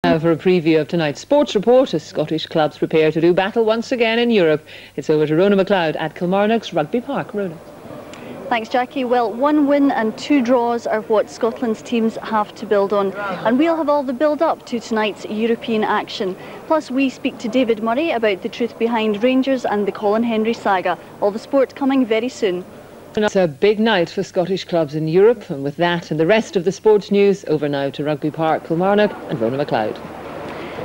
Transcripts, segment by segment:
Now for a preview of tonight's sports report, as Scottish clubs prepare to do battle once again in Europe. It's over to Rona McLeod at Kilmarnock's Rugby Park. Rona. Thanks, Jackie. Well, 1 win and 2 draws are what Scotland's teams have to build on. And we'll have all the build-up to tonight's European action. Plus, we speak to David Murray about the truth behind Rangers and the Colin Henry saga. All the sport coming very soon. It's a big night for Scottish clubs in Europe, and with that and the rest of the sports news, over now to Rugby Park, Kilmarnock and Rona McLeod.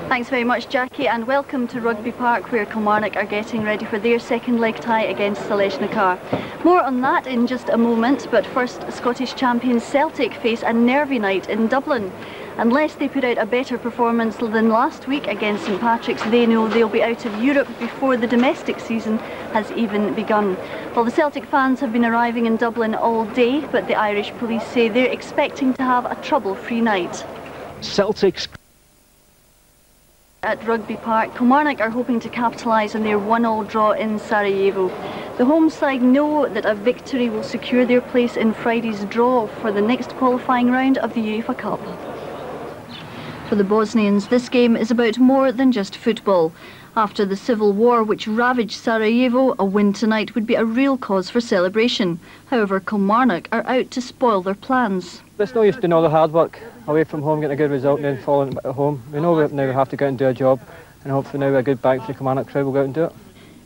Thanks very much, Jackie, and welcome to Rugby Park, where Kilmarnock are getting ready for their second leg tie against Zeljeznicar. More on that in just a moment, but first, Scottish champions Celtic face a nervy night in Dublin. Unless they put out a better performance than last week against St Patrick's, they know they'll be out of Europe before the domestic season has even begun. Well, the Celtic fans have been arriving in Dublin all day, but the Irish police say they're expecting to have a trouble-free night. Celtic's at Rugby Park, Kilmarnock are hoping to capitalise on their 1-1 draw in Sarajevo. The home side know that a victory will secure their place in Friday's draw for the next qualifying round of the UEFA Cup. For the Bosnians, this game is about more than just football. After the civil war which ravaged Sarajevo, a win tonight would be a real cause for celebration. However, Kilmarnock are out to spoil their plans. It's no use doing all the hard work away from home, getting a good result and then following it at home. We know now we have to go out and do a job, and hopefully now a good bang for the Kilmarnock crowd will go out and do it.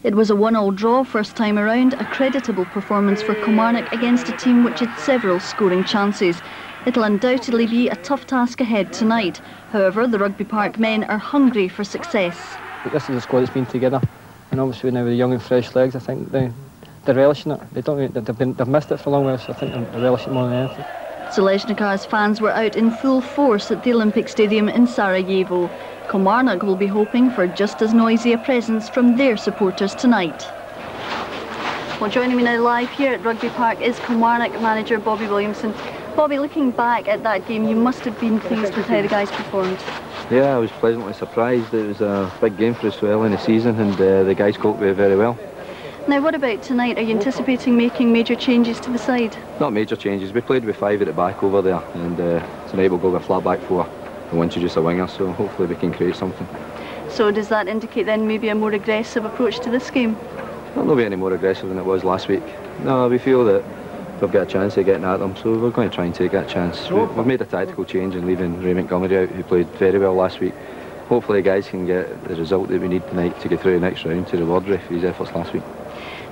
It was a 1-1 draw first time around, a creditable performance for Kilmarnock against a team which had several scoring chances. It'll undoubtedly be a tough task ahead tonight. However, the Rugby Park men are hungry for success. This is a squad that's been together, and obviously now with the young and fresh legs, I think they're relishing it. They've missed it for a long while, so I think they're relishing more than anything. Zeljeznicar's fans were out in full force at the Olympic Stadium in Sarajevo. Kilmarnock will be hoping for just as noisy a presence from their supporters tonight. Well, joining me now live here at Rugby Park is Kilmarnock manager Bobby Williamson. Bobby, looking back at that game, you must have been pleased with how the guys performed. Yeah, I was pleasantly surprised. It was a big game for us so early in the season, and the guys coped with it very well. Now, what about tonight? Are you anticipating making major changes to the side? Not major changes. We played with 5 at the back over there, and tonight we'll go with a flat back 4 and one to just a winger, so hopefully we can create something. So does that indicate then maybe a more aggressive approach to this game? Not be any more aggressive than it was last week. No, we feel that we've got a chance of getting at them, so we're going to try and take that chance. We've made a tactical change in leaving Ray Montgomery out, who played very well last week. Hopefully the guys can get the result that we need tonight to get through the next round to reward Ray for his efforts last week.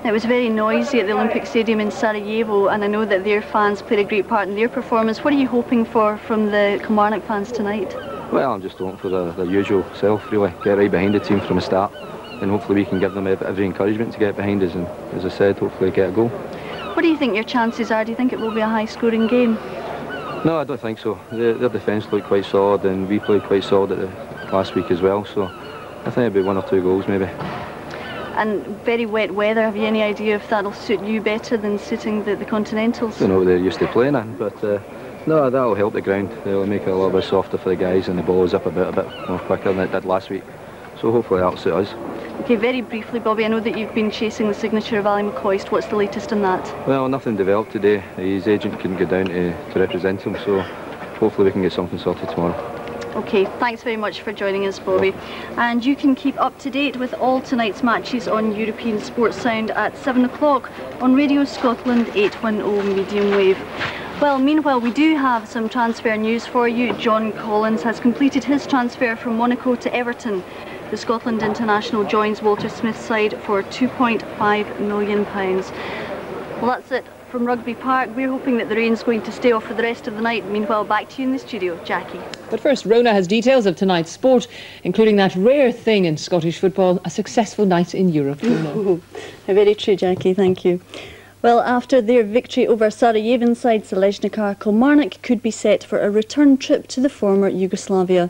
It was very noisy at the Olympic Stadium in Sarajevo, and I know that their fans played a great part in their performance. What are you hoping for from the Kilmarnock fans tonight? Well, I'm just hoping for their usual self, really. Get right behind the team from the start, and hopefully we can give them every encouragement to get behind us, and as I said, hopefully get a goal. What do you think your chances are? Do you think it will be a high-scoring game? No, I don't think so. Their defence looked quite solid, and we played quite solid last week as well, so I think it'll be 1 or 2 goals maybe. And very wet weather, have you any idea if that'll suit you better than suiting the Continentals? I don't know what they're used to playing in, but no, that'll help the ground. It'll make it a little bit softer for the guys, and the ball is up a bit more quicker than it did last week. So hopefully that'll suit us. Okay, very briefly, Bobby, I know that you've been chasing the signature of Ali McCoist. What's the latest on that? Well, nothing developed today. His agent couldn't get down to represent him, so hopefully we can get something sorted tomorrow. Okay, thanks very much for joining us, Bobby. And you can keep up to date with all tonight's matches on European Sports Sound at 7 o'clock on Radio Scotland 810 medium wave. Well, meanwhile, we do have some transfer news for you. John Collins has completed his transfer from Monaco to Everton. The Scotland international joins Walter Smith's side for £2.5 million. Well, that's it from Rugby Park. We're hoping that the rain's going to stay off for the rest of the night. Meanwhile, back to you in the studio, Jackie. But first, Rona has details of tonight's sport, including that rare thing in Scottish football, a successful night in Europe. Very true, Jackie, thank you. Well, after their victory over Sarajevan side Zeljeznicar, Kilmarnock could be set for a return trip to the former Yugoslavia.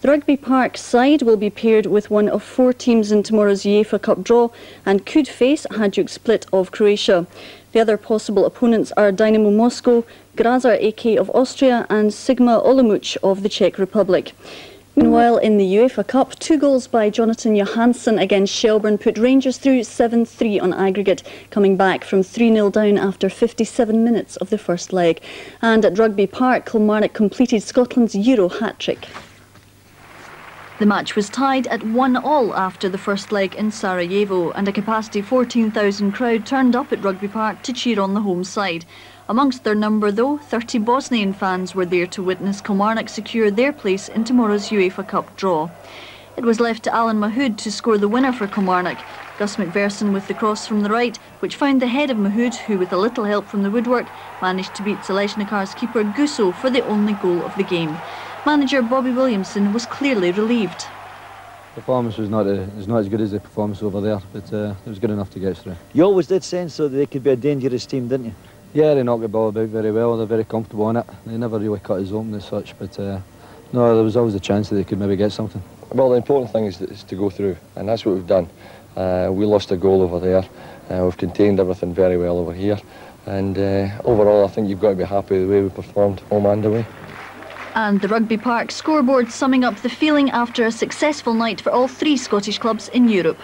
The Rugby Park side will be paired with one of 4 teams in tomorrow's UEFA Cup draw and could face Hajduk Split of Croatia. The other possible opponents are Dynamo Moscow, Grazer AK of Austria and Sigma Olomouc of the Czech Republic. Meanwhile, in the UEFA Cup, 2 goals by Jonathan Johansson against Shelbourne put Rangers through 7-3 on aggregate, coming back from 3-0 down after 57 minutes of the first leg. And at Rugby Park, Kilmarnock completed Scotland's Euro hat-trick. The match was tied at 1-1 after the first leg in Sarajevo, and a capacity 14,000 crowd turned up at Rugby Park to cheer on the home side. Amongst their number though, 30 Bosnian fans were there to witness Kilmarnock secure their place in tomorrow's UEFA Cup draw. It was left to Alan Mahood to score the winner for Kilmarnock. Gus MacPherson with the cross from the right, which found the head of Mahood, who with a little help from the woodwork managed to beat Zeljeznicar's keeper Gusso for the only goal of the game. Manager Bobby Williamson was clearly relieved. Performance was not as good as the performance over there, but it was good enough to get us through. You always did sense though that they could be a dangerous team, didn't you? Yeah, they knocked the ball about very well. They're very comfortable on it. They never really cut us open as such, but no, there was always a chance that they could maybe get something. Well, the important thing is to go through, and that's what we've done. We lost a goal over there. We've contained everything very well over here, and overall I think you've got to be happy with the way we performed home and away. And the Rugby Park scoreboard summing up the feeling after a successful night for all three Scottish clubs in Europe.